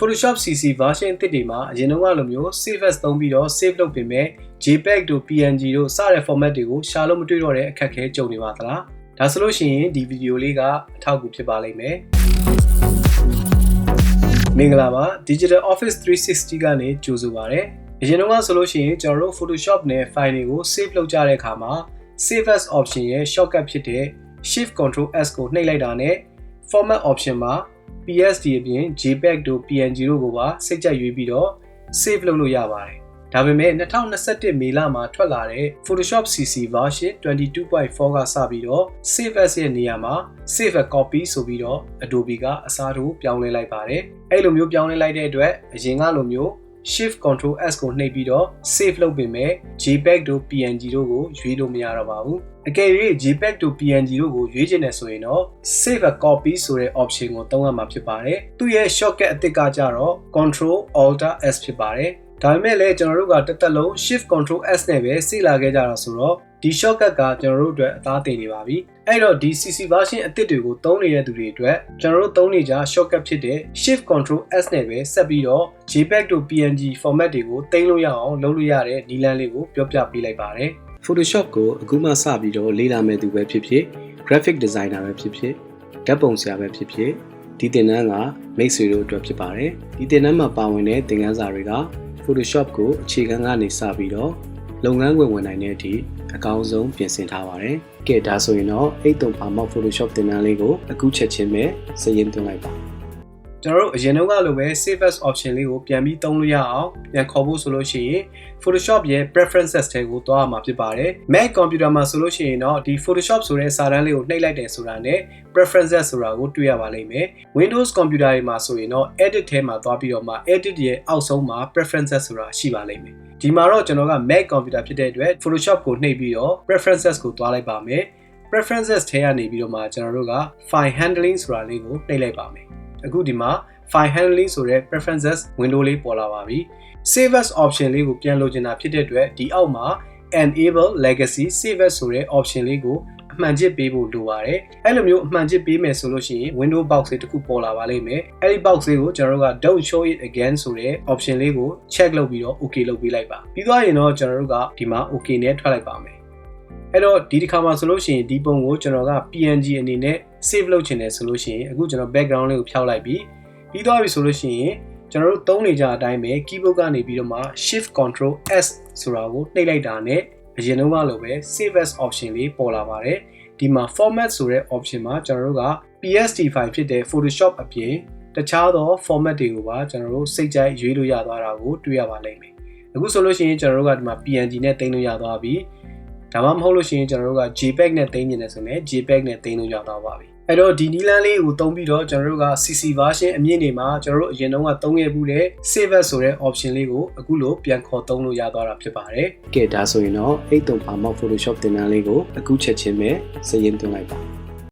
Photoshop CC version တစ်တွေမှာအရင်တုန်းကလိုမျိုး save as သုံးပြီးတော့ save လုပ်ပြင်မဲ့ JPEG တို့ PNG တို့စတဲ့ format တွေကိုရှာလို့မတွေ့တော့တဲ့အခက်အခဲကြုံနေပါသလားဒါဆိုလို့ရှိရင်ဒီဗီဒီယိုလေးကအထောက်အကူဖြစ်ပါလိမ့်မယ်မင်္ဂလာပါ Digital Office 360ကနေကြိုဆိုပါရစေအရင်တုန်းကဆိုလို့ရှိရင်ကျွန်တော်တို့ Photoshop နဲ့ file တွေကို save လုပ်ကြတဲ့အခါမှာ Save as option ရဲ့ shortcut ဖြစ်တဲ့ Shift Ctrl S ကိုနှိပ်လိုက်တာနဲ့ Format option မှာ PSD အပြင် JPEG တို့ PNG တို့ကိုပါစိတ်ကြိုက်ရွေးပြီးတော့ save လုပ်လို့ရပါတယ်ဒါပေမဲ့2021မေလမှာထွက်လာတဲ့ Photoshop CC version 22.4 ကစပြီးတော့ Save as ရဲ့နေရာမှာ Save a copy ဆိုပြီးတော့ Adobe ကအစားထိုးပြောင်းလဲလိုက်ပါတယ်အဲ့လိုမျိုးပြောင်းလဲလိုက်တဲ့အတွက်အရင်ကလိုမျိုး Shift Ctrl S ကိုနှိပ်ပြီးတော့ Save လုပ်ပေမဲ့ JPEG တို့ PNG တို့ကိုရွေးလို့မရတော့ပါဘူးအကယ်၍ JPEG တို့ PNG တို့ကိုရွေးချင်တယ်ဆိုရင်တော့ Save a copy ဆိုတဲ့ option ကိုသုံးရမှာဖြစ်ပါတယ်သူ့ရဲ့ shortcut အသစ်ကကြတော့ Ctrl Alt S ဖြစ်ပါတယ်ဒါပေမဲ့လည်းကျွန်တော်တို့ကတစ်သက်လုံး Shift Ctrl S နဲ့ပဲစေ့လာခဲ့ကြတာဆိုတော့ဒီ shortcut ကကျွန်တော်တို့အတွက်အသားတင်နေပါပြီအဲ့တော့ဒီ CC version အသစ်တွေကိုသုံးနေတဲ့သူတွေအတွက်ကျွန်တော်တို့သုံးနေကြ shortcut ဖြစ်တဲ့ Shift Ctrl S နဲ့ပဲဆက်ပြီးတော့ JPEG တို့ PNG format တွေကိုတင်လို့ရအောင်လုပ်လို့ရတဲ့နည်းလမ်းလေးကိုပြောပြပေးလိုက်ပါတယ် Photoshop ကိုအခုမှစပြီးတော့လေ့လာမဲ့သူပဲဖြစ်ဖြစ် graphic designer ပဲဖြစ်ဖြစ်ဓာတ်ပုံဆရာပဲဖြစ်ဖြစ်ဒီသင်တန်းကမိတ်ဆွေတို့အတွက်ဖြစ်ပါတယ်ဒီသင်တန်းမှာပါဝင်တဲ့သင်ခန်းစာတွေက Photoshop ကိုအခြေခံကနေစပြီးတော့လုပ်ငန်းခွင်ဝင်နိုင်တဲ့အထိအကောင်းဆုံးပြင်ဆင်ထားပါတယ်။ကဲဒါဆိုရင်တော့𝗓𝗗𝗶𝗴𝗶 Photoshop သင်တန်းလေးကိုအခုချက်ချင်းပဲစရင်းသွင်းလိုက်ပါကျွန်တော်တို့အရင်တုန်းကလိုပဲ Save as option လေးကိုပြန်ပြီးသုံးလို့ရအောင်ပြန်ခေါ်ဖို့ဆိုလို့ရှိရင် Photoshop ရဲ့ preferences ထဲကိုသွားရမှာဖြစ်ပါတယ် Mac computer မှာဆိုလို့ရှိရင်တော့ဒီ Photoshop ဆိုတဲ့စာတန်းလေးကိုနှိပ်လိုက်တယ်ဆိုတာနဲ့ preferences ဆိုတာကိုတွေ့ရပါလိမ့်မယ် Windows computer တွေမှာဆိုရင်တော့ edit ထဲမှာသွားပြီးတော့မှ edit ရဲ့အောက်ဆုံးမှာ preferences ဆိုတာရှိပါလိမ့်မယ်ဒီမှာတော့ကျွန်တော်က Mac computer ဖြစ်တဲ့အတွက် Photoshop ကိုနှိပ်ပြီးတော့ preferences ကိုသွားလိုက်ပါမယ် preferences ထဲကနေပြီးတော့မှကျွန်တော်တို့က file handling ဆိုတာလေးကိုနှိပ်လိုက်ပါမယ်အခုဒီမှာ file handling ဆိုတဲ့ preferences window လေးပေါ်လာပါပြီ save as option လေးကိုပြန်လိုချင်တာဖြစ်တဲ့အတွက်ဒီအောက်မှာ enable legacy save as ဆိုတဲ့ option လေးကိုအမှန်ချစ်ပေးဖို့လိုပါတယ်အဲ့လိုမျိုးအမှန်ချစ်ပေးမယ်ဆိုလို့ရှိရင် window box လေးတစ်ခုပေါ်လာပါလိမ့်မယ်အဲ့ဒီ box လေးကိုကျွန်တော်တို့က don't show it again ဆိုတဲ့ option လေးကို check လုပ်ပြီးတော့ okay လုပ်ပေးလိုက်ပါပြီးသွားရင်တော့ကျွန်တော်တို့ကဒီမှာ okay နဲ့ထွက်လိုက်ပါမယ်အဲ့တော့ဒီတစ်ခါမှာဆိုလို့ရှိရင်ဒီပုံကိုကျွန်တော်က PNG အနေနဲ့ save လုပ်ချင်တယ်ဆိုလို့ရှိရင်အခုကျွန်တော် background လေးကိုဖျောက်လိုက်ပြီးသွားပြီဆိုလို့ရှိရင်ကျွန်တော်တို့သုံးနေကြအတိုင်းပဲ keyboard ကနေပြီးတော့မှ Shift Ctrl S ဆိုတာကိုနှိပ်လိုက်တာနဲ့အရင်တုန်းကလိုပဲ Save as option လေးပေါ်လာပါတယ်ဒီမှာ format ဆိုတဲ့ option မှာကျွန်တော်တို့က PSD file ဖြစ်တဲ့ Photoshop အပြင်တခြားသော format တွေကိုပါကျွန်တော်တို့စိတ်ကြိုက်ရွေးလို့ရသွားတာကိုတွေ့ရပါလိမ့်မယ်အခုဆိုလို့ရှိရင်ကျွန်တော်တို့ကဒီမှာ PNG နဲ့တင်လို့ရသွားပြီဒါမှမဟုတ်လို့ရှိရင်ကျွန်တော်တို့က JPEG နဲ့တင်နေတယ်ဆိုရင် JPEG နဲ့တင်လို့ရသွားပါပြီအဲ့တော့ဒီနည်းလမ်းလေးကိုသုံးပြီးတော့ကျွန်တော်တို့က CC version အမြင့်တွေမှာကျွန်တော်တို့အရင်တုန်းကသုံးခဲ့မှုတဲ့ Save as ဆိုတဲ့ option လေးကိုအခုလိုပြန်ခေါ်သုံးလို့ရသွားတာဖြစ်ပါတယ်။ကဲဒါဆိုရင်တော့𝗓𝗗𝗶𝗴𝗶 Photoshop သင်တန်းလေးကိုအခုချက်ချင်းပဲစရင်းသွင်းလိုက်ပါ